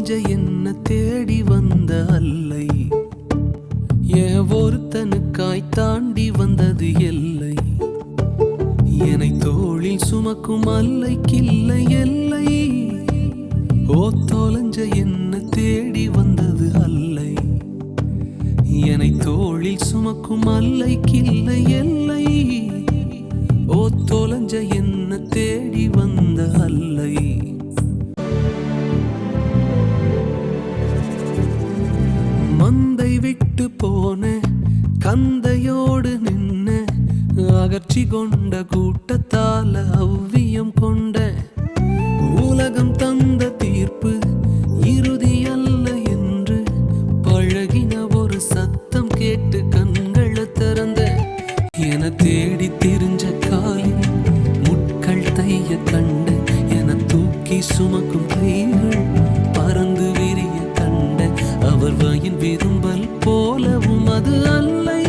தொலைஞ்ச என்ன தேடி வந்த அல்லை, ஒருத்தனுக்காய் தாண்டி வந்தது எல்லை. என்னை தோளில் சுமக்கும் அல்லைக்கில்லை எல்லை. ஓ தொலைஞ்ச என்ன தேடி வந்தது அல்லை, என்னை தோளில் சுமக்கும் அல்லைக்கில்லை எல்லை. ஓ தொலைஞ்ச என்ன தேடி வந்த அல்லை. மந்தை விட்டு போன கந்தையோடு நின்ன, அகற்றி கொண்ட கூட்டத்தால அவ்வியம் கொண்ட. உலகம் தந்த தீர்ப்பு இறுதி அல்ல என்று பழகின ஒரு சத்தம் கேட்டு கண்களை திறந்த. என தேடி திரிஞ்ச காலில் முட்கள் தைய கண்ட, என தூக்கி சுமக்கும் கைகள் பறந்து விரிய கண்ட. அவர் வாயின் விரும்பல் போலவும் அது அல்லை.